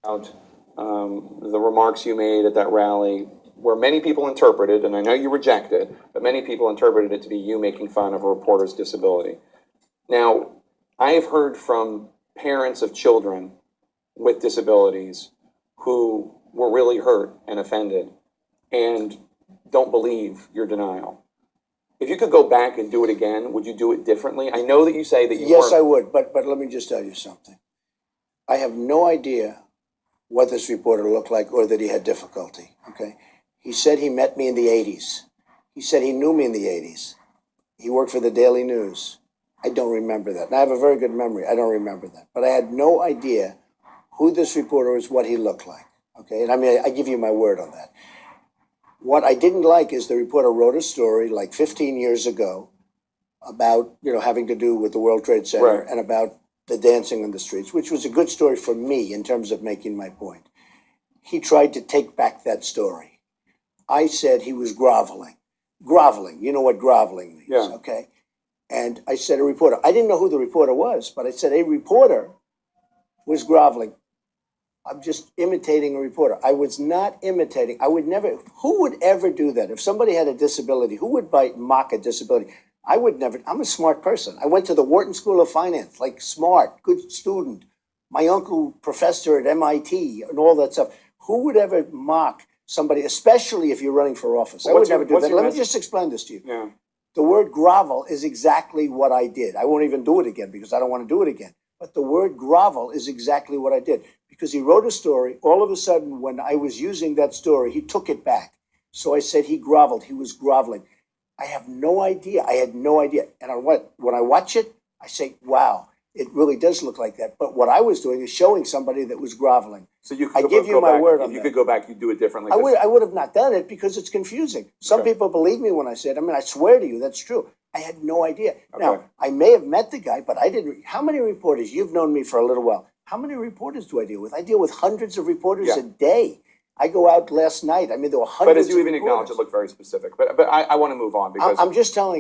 about the remarks you made at that rally, where many people interpreted, and I know you rejected, but many people interpreted it to be you making fun of a reporter's disability. Now, I have heard from parents of children with disabilities who were really hurt and offended and don't believe your denial. If you could go back and do it again, would you do it differently? I know that you say that you Yes, I would, but let me just tell you something. I have no idea what this reporter looked like or that he had difficulty, okay? He said he met me in the 80s. He said he knew me in the 80s. He worked for the Daily News. I don't remember that. And I have a very good memory. I don't remember that. But I had no idea who this reporter was, what he looked like, okay? And I mean, I give you my word on that. What I didn't like is the reporter wrote a story like 15 years ago about, having to do with the World Trade Center, right, and about the dancing in the streets, which was a good story for me in terms of making my point. He tried to take back that story. I said he was groveling. Groveling, you know what groveling means, yeah, okay? And I said a reporter. I didn't know who the reporter was, but I said a reporter was groveling. I'm just imitating a reporter. I was not imitating. I would never, who would ever do that? If somebody had a disability, who would mock a disability? I would never. I'm a smart person. I went to the Wharton School of Finance, like smart, good student. My uncle, professor at MIT, and all that stuff. Who would ever mock somebody, especially if you're running for office? I would never do that. Let me just explain this to you. Yeah. The word grovel is exactly what I did. I won't even do it again because I don't want to do it again. But the word grovel is exactly what I did, because he wrote a story. All of a sudden, when I was using that story, he took it back. So I said he groveled. He was groveling. I have no idea. I had no idea. And when I watch it, I say, wow, it really does look like that. But what I was doing is showing somebody that was groveling. So you I give you my word on that. If you could go back, you'd do it differently. I would have not done it because it's confusing. Some people believe me when I say it. I mean, I swear to you, that's true. I had no idea. Okay. Now, I may have met the guy, but I didn't. How many reporters? You've known me for a little while. How many reporters do I deal with? I deal with hundreds of reporters a day. I go out last night. I mean, there were hundreds. But as you even acknowledge, it looked very specific. But I want to move on because I'm just telling.